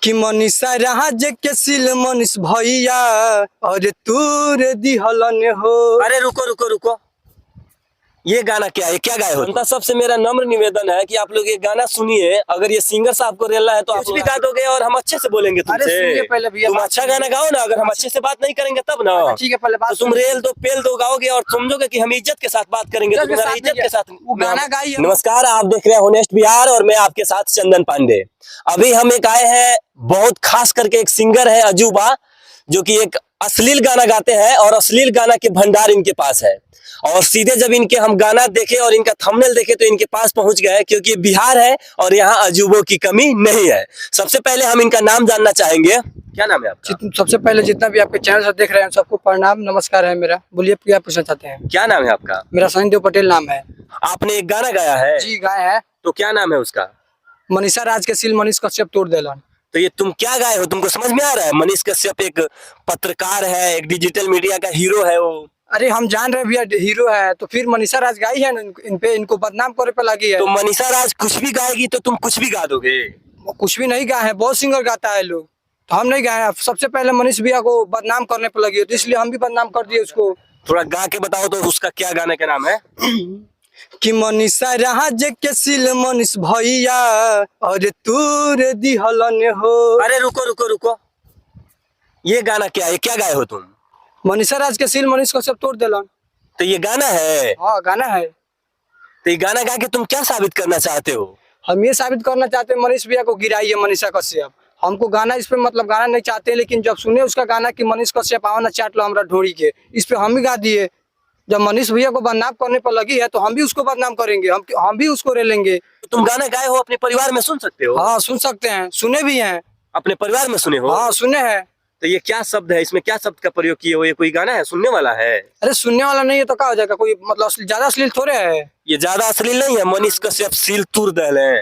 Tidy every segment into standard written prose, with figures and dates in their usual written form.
कि मनीषा राज के सिल मनीष भैया और तूर दिहलन हो। अरे रुको रुको रुको, ये गाना क्या है, क्या गाए हो? जनता सबसे मेरा नम्र निवेदन है कि आप लोग ये गाना सुनिए। अगर ये सिंगर साहब को रेलना है तो आप भी गा दोगे और हम अच्छे से बोलेंगे तुमसे। पहले भैया तुम अच्छा गाना गाओ ना, अगर हम अच्छे से बात नहीं करेंगे तब ना। ठीक है, पहले बात तो तुम रेल दो पेल दो गाओगे और समझोगे कि हम इज्जत के साथ बात करेंगे, तो तुम्हारा इज्जत के साथ गाना गाइए। नमस्कार, आप देख रहे हैं होनेस्ट बिहार और मैं आपके साथ चंदन पांडे। अभी हम एक आए हैं, बहुत खास करके एक सिंगर है अजूबा, जो कि एक अश्लील गाना गाते हैं और अश्लील गाना के भंडार इनके पास है। और सीधे जब इनके हम गाना देखे और इनका थंबनेल देखे तो इनके पास पहुंच गए, क्योंकि बिहार है और यहाँ अजूबों की कमी नहीं है। सबसे पहले हम इनका नाम जानना चाहेंगे। क्या नाम है आपका? सबसे पहले जितना भी आपके चैनल से देख रहे हैं सबको प्रणाम, नमस्कार है मेरा। बोलिए, क्या पूछना चाहते हैं? क्या नाम है आपका? मेरा सनी देव पटेल नाम है। आपने एक गाना गाया है? जी गाया है। तो क्या नाम है उसका? मनीषा राज के सिल मनीष कश्यप तोड़ देलन। तो ये तुम क्या गाए हो, तुमको समझ में आ रहा है? मनीष कश्यप एक पत्रकार है, एक डिजिटल मीडिया का हीरो है वो। अरे हम जान रहे भैया हीरो है, तो फिर मनीषा राज गाई है इन पे, इनको बदनाम करे पे लगी है। तो मनीषा राज कुछ भी गाएगी तो तुम कुछ भी गा दोगे? कुछ भी नहीं गाए हैं, बहुत सिंगर गाता है लोग, तो हम नहीं गाए हैं। सबसे पहले मनीष भैया को बदनाम करने पे लगी है, तो इसलिए हम भी बदनाम कर दिए उसको। थोड़ा गा के बताओ तो, उसका क्या गाने का नाम है? कि मनीषा राज के सिल मनीष भैया और तूर दिहलन हो। अरे रुको रुको रुको, ये गाना क्या है, क्या गाए हो तुम? मनीषा राज के सिल मनीष कश्यप तोड़ देलन। तो ये गाना है? हाँ गाना है। तो ये गाना गा के तुम क्या साबित करना चाहते हो? हम ये साबित करना चाहते हैं मनीष भैया को गिराइए मनीषा कश्यप। हमको गाना इस पे मतलब गाना नहीं चाहते, लेकिन जब सुने उसका गाना कि मनीष कश्यप आओ ना चाट लो हमरा ढोड़ी के, इस पे हम ही गा दिए। जब मनीष भैया को बदनाम करने पर लगी है तो हम भी उसको बदनाम करेंगे, हम भी उसको रेलेंगे। तुम गाना गाए हो, अपने परिवार में सुन सकते हो? हाँ सुन सकते हैं, सुने भी हैं। अपने परिवार में सुने हो? हाँ सुने हैं। तो ये क्या शब्द है, इसमें क्या शब्द का प्रयोग किए हो? ये कोई गाना है, सुनने वाला है? अरे सुनने वाला नहीं है तो क्या हो जाएगा, कोई मतलब ज्यादा अश्लील थोड़े है। ये ज्यादा अश्लील नहीं है? मनीष कश्यप सील तुर दल है।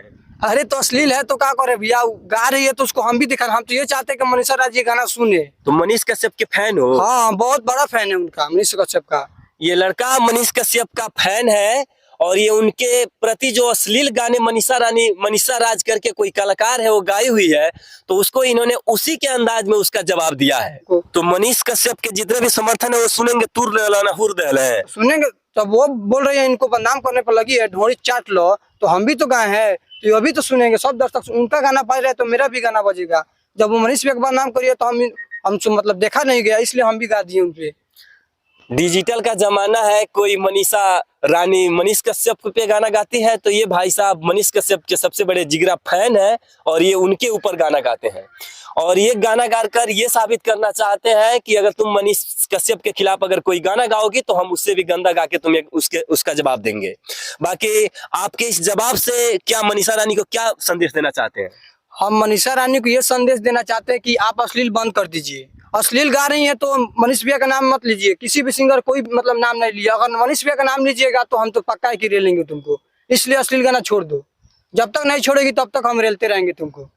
अरे तो अश्लील है तो क्या करे भैया, गा रही है तो उसको हम भी दिखा। हम तो ये चाहते हैं कि मनीषा राज ये गाना सुने। तो मनीष कश्यप के फैन हो? हाँ बहुत बड़ा फैन है उनका, मनीष कश्यप का। ये लड़का मनीष कश्यप का फैन है और ये उनके प्रति जो अश्लील गाने मनीषा राज करके कोई कलाकार है वो गाई हुई है, तो उसको इन्होंने उसी के अंदाज में उसका जवाब दिया है। तो मनीष कश्यप के जितने भी समर्थन है वो सुनेंगे तुर लेना हुर दल है, सुनेंगे। तब वो बोल रहे हैं इनको बदनाम करने पर लगी है, ढोड़ी चाट लो, तो हम भी तो गाए हैं, तो अभी तो सुनेंगे सब दर्शक। उनका गाना बज रहा है तो मेरा भी गाना बजेगा। जब वो मनीष भैया का बदनाम करिए तो हम मतलब देखा नहीं गया, इसलिए हम भी गा दिए उनपे। डिजिटल का जमाना है, कोई मनीषा रानी मनीष कश्यप पे गाना गाती है तो ये भाई साहब मनीष कश्यप के सबसे बड़े जिगरा फैन है और ये उनके ऊपर गाना गाते हैं। और ये गाना गाकर ये साबित करना चाहते हैं कि अगर तुम मनीष कश्यप के खिलाफ अगर कोई गाना गाओगी तो हम उससे भी गंदा गा के तुम्हें उसका जवाब देंगे। बाकी आपके इस जवाब से क्या मनीषा रानी को क्या संदेश देना चाहते हैं? हम मनीषा रानी को ये संदेश देना चाहते हैं कि आप अश्लील बंद कर दीजिए। अश्लील गा रही हैं तो मनीष भैया का नाम मत लीजिए, किसी भी सिंगर कोई मतलब नाम नहीं लिया। अगर मनीष भैया का नाम लीजिएगा तो हम तो पक्का है कि रेलेंगे तुमको, इसलिए अश्लील गाना छोड़ दो। जब तक नहीं छोड़ेगी तब तक हम रेलते रहेंगे तुमको।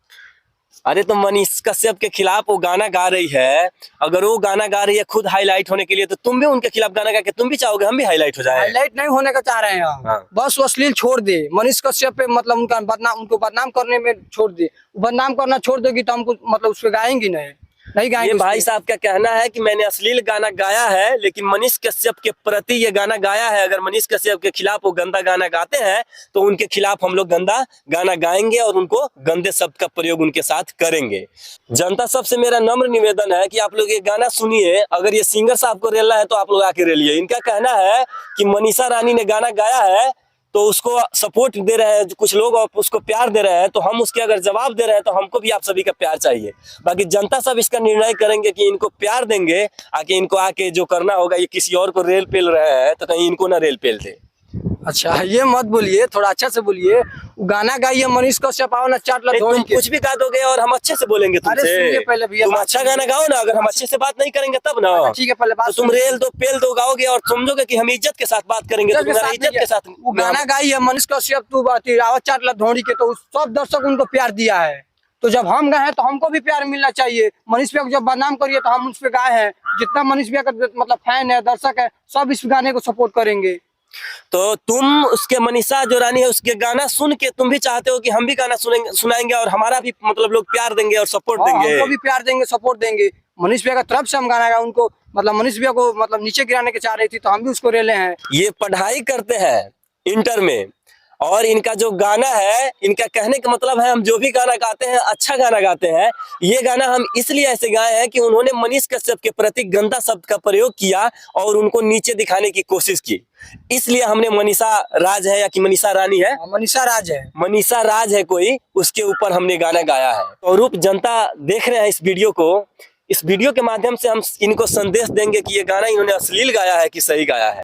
अरे तो मनीष कश्यप के खिलाफ वो गाना गा रही है, अगर वो गाना गा रही है खुद हाईलाइट होने के लिए, तो तुम भी उनके खिलाफ गाना गा के तुम भी चाहोगे हम भी हाईलाइट हो जाए? हाईलाइट नहीं होने का चाह रहे हैं हम। हाँ। बस वो अश्लील छोड़ दे, मनीष कश्यप पे मतलब उनको बदनाम करने में छोड़ दे। बदनाम करना छोड़ देगी तो हमको मतलब उस पर गाएंगी नहीं गाएंगे। ये भाई साहब का कहना है कि मैंने अश्लील गाना गाया है लेकिन मनीष कश्यप के प्रति ये गाना गाया है। अगर मनीष कश्यप के खिलाफ वो गंदा गाना गाते हैं तो उनके खिलाफ हम लोग गंदा गाना गाएंगे और उनको गंदे शब्द का प्रयोग उनके साथ करेंगे। जनता सबसे मेरा नम्र निवेदन है कि आप लोग ये गाना सुनिए। अगर ये सिंगर साहब को रेलना है तो आप लोग आके रेलिए। इनका कहना है कि मनीषा रानी ने गाना गाया है तो उसको सपोर्ट दे रहे हैं कुछ लोग और उसको प्यार दे रहे हैं, तो हम उसके अगर जवाब दे रहे हैं तो हमको भी आप सभी का प्यार चाहिए। बाकी जनता सब इसका निर्णय करेंगे कि इनको प्यार देंगे आके इनको आके जो करना होगा। ये किसी और को रेल पेल रहे हैं तो कहीं इनको ना रेल पेल दे। अच्छा ये मत बोलिए, थोड़ा अच्छा से बोलिए। गाना गाइए मनीष कश्यप आओ ना चाट लो ढोड़ी के। कुछ भी गा दोगे और हम अच्छे से बोलेंगे तुमसे। अरे सुनिए पहले भैया, तुम अच्छा गाना गाओ ना, अगर हम अच्छे से बात नहीं करेंगे तब ना। ठीक है पहले बात। तो तुम रेल दो पेल दो गाओगे और समझोगे कि हम इज्जत के साथ बात करेंगे, तो तुम्हारा इज्जत के साथ वो गाना गाइए मनीष कश्यप तू रावत चाट ला ढोड़ी के, तो सब दर्शक उनको प्यार दिया है। तो जब हम गए हैं तो हमको भी प्यार मिलना चाहिए। मनीष भैया को जब बदनाम करिए तो हम उस पे गाए हैं। जितना मनीष भैया का मतलब फैन है दर्शक है सब इस गाने को सपोर्ट करेंगे। तो तुम उसके मनीषा जो रानी है उसके गाना सुन के तुम भी चाहते हो कि हम भी गाना सुनाएंगे और हमारा भी मतलब लोग प्यार देंगे और सपोर्ट हाँ, देंगे। हमको भी प्यार देंगे, सपोर्ट देंगे। मनीष भैया का तरफ से हम गाना गाए उनको, मतलब मनीष भैया को मतलब नीचे गिराने के चाह रही थी तो हम भी उसको रेले हैं। ये पढ़ाई करते हैं इंटर में और इनका जो गाना है, इनका कहने का मतलब है हम जो भी गाना गाते हैं अच्छा गाना गाते हैं। ये गाना हम इसलिए ऐसे गाए हैं कि उन्होंने मनीष कश्यप के प्रति गंदा शब्द का प्रयोग किया और उनको नीचे दिखाने की कोशिश की, इसलिए हमने मनीषा राज है या कि मनीषा रानी है, मनीषा राज है, मनीषा राज है कोई, उसके ऊपर हमने गाना गाया है। और रूप जनता देख रहे हैं इस वीडियो को, इस वीडियो के माध्यम से हम इनको संदेश देंगे कि ये गाना इन्होंने अश्लील गाया है कि सही गाया है।